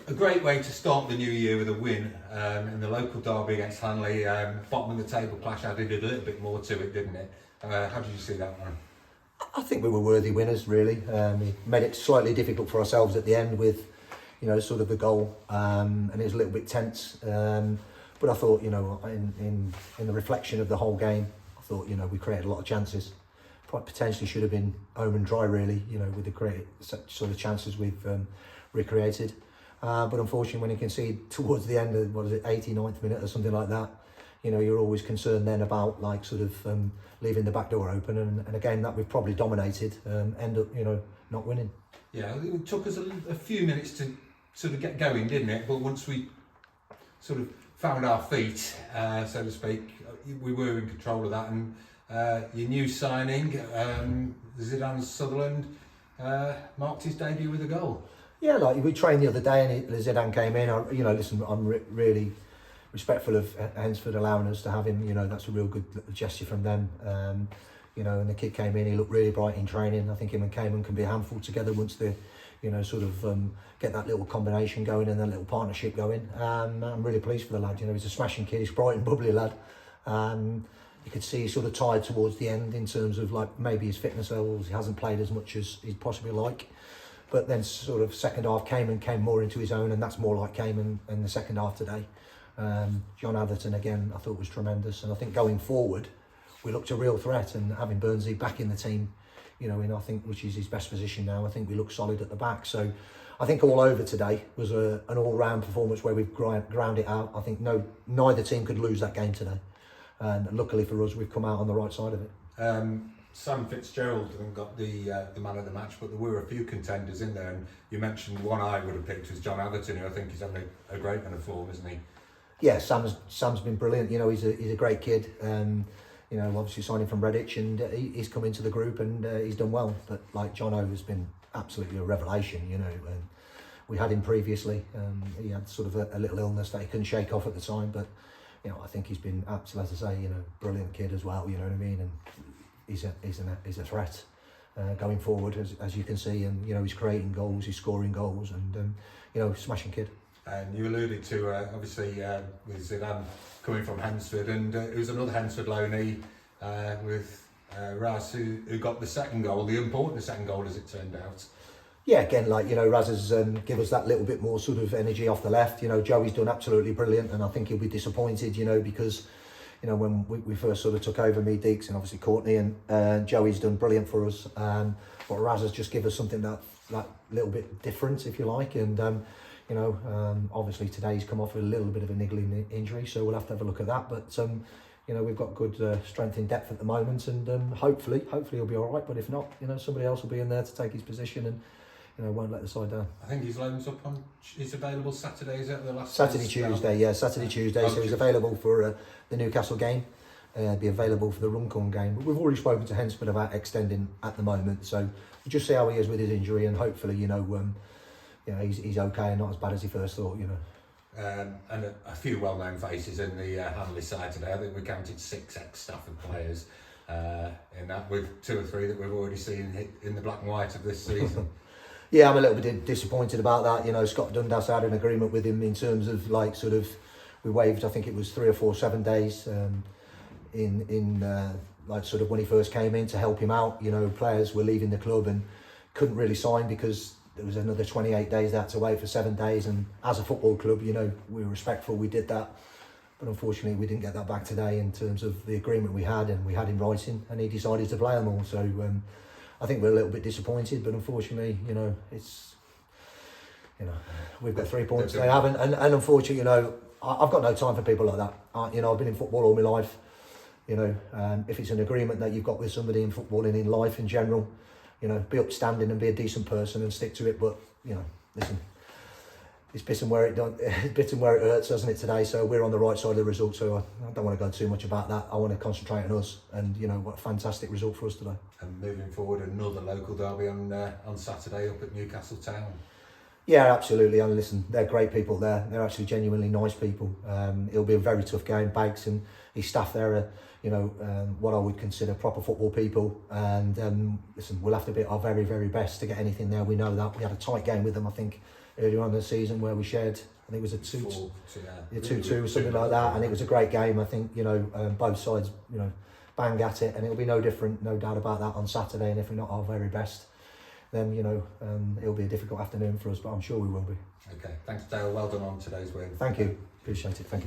A great way to start the new year with a win in the local derby against Hanley. Bottom of the table clash added a little bit more to it, didn't it? How did you see that one? I think we were worthy winners, really. We made it slightly difficult for ourselves at the end with, sort of the goal, and it was a little bit tense. But I thought, in the reflection of the whole game, I thought, we created a lot of chances. Potentially should have been home and dry, really, with the such sort of chances we've recreated. But unfortunately, when you concede towards the end of, 89th minute or something like that, you're always concerned then about leaving the back door open, and a game that we've probably dominated, end up, not winning. Yeah, it took us a few minutes to sort of get going, didn't it? But once we sort of found our feet, so to speak, we were in control of that. And your new signing, Zidane Sutherland, marked his debut with a goal. Yeah, like we trained the other day and Zidane came in. I'm really respectful of Hensford allowing us to have him. That's a real good gesture from them. And the kid came in, he looked really bright in training. I think him and Cayman can be a handful together once they, get that little combination going and that little partnership going. I'm really pleased for the lad. He's a smashing kid, he's bright and bubbly lad. You could see he's sort of tired towards the end in terms of maybe his fitness levels. He hasn't played as much as he'd possibly like. But then sort of second half came more into his own, and that's more like Cayman in the second half today. John Atherton again, I thought was tremendous, and I think going forward, we looked a real threat. And having Burnsy back in the team, I think which is his best position now, I think we look solid at the back. So I think all over today was an all-round performance where we've ground it out. I think neither team could lose that game today, and luckily for us, we've come out on the right side of it. Sam Fitzgerald got the man of the match, but there were a few contenders in there, and you mentioned one I would have picked was John Atherton, who I think is having a great run of form, isn't he? Yeah, Sam's been brilliant. He's a great kid. Obviously signing from Redditch, and he's come into the group and he's done well. But Jono has been absolutely a revelation. And we had him previously. He had sort of a little illness that he couldn't shake off at the time, but I think he's been absolutely, as I say, brilliant kid as well. You know what I mean? And he's a threat going forward, as you can see, and he's creating goals, he's scoring goals, and smashing kid. And you alluded to obviously with Zidane coming from Hensford, and it was another Hensford loanee with Raz who got the second goal, the important second goal as it turned out. Yeah, again, Raz has give us that little bit more sort of energy off the left. Joey's done absolutely brilliant, and I think he'll be disappointed, because when we first sort of took over, me, Deeks, and obviously Courtney, and Joey's done brilliant for us. But Raz has just given us something that little bit different, if you like. And obviously today he's come off with a little bit of a niggling injury, so we'll have to have a look at that. But we've got good strength in depth at the moment, and hopefully he'll be all right. But if not, somebody else will be in there to take his position and won't let the side down. I think his loan's up on. He's available Saturday. Is it the last Tuesday? Yeah, Tuesday. Okay. So he's available for the Newcastle game. Be available for the Runcorn game. But we've already spoken to Hensford about extending at the moment. So we'll just see how he is with his injury, and hopefully, he's okay and not as bad as he first thought. And a few well-known faces in the Hanley side today. I think we counted 6 ex-staff and players in that, with 2 or 3 that we've already seen in the black and white of this season. Yeah, I'm a little bit disappointed about that. Scott Dundas had an agreement with him in terms of we waived, I think it was 3 or 4 7 days when he first came in to help him out. Players were leaving the club and couldn't really sign because there was another 28 days they had to wait for 7 days. And as a football club, we were respectful, we did that. But unfortunately, we didn't get that back today in terms of the agreement we had, and we had in writing, and he decided to play them all. So I think we're a little bit disappointed, but unfortunately, it's, we've got 3 points, they haven't, and unfortunately, I've got no time for people like that. I've been in football all my life. If it's an agreement that you've got with somebody in football and in life in general, be upstanding and be a decent person and stick to it. But listen, it's bitten where it hurts, doesn't it, today? So we're on the right side of the result. So I don't want to go too much about that. I want to concentrate on us, and what a fantastic result for us today. And moving forward, another local derby on Saturday up at Newcastle Town. Yeah, absolutely. And listen, they're great people there. They're actually genuinely nice people. It'll be a very tough game. Bags and his staff there are, what I would consider proper football people. And listen, we'll have to be our very, very best to get anything there. We know that. We had a tight game with them, I think, earlier on in the season where we shared, I think it was a 2-2 2-2 or something like that, and it was a great game. I think, you know, both sides, you know, bang at it, and it'll be no different, no doubt about that, on Saturday. And if we're not our very best, then, you know, it'll be a difficult afternoon for us, but I'm sure we will be. Okay, thanks Dale, well done on today's win. Thank you, appreciate it, thank you.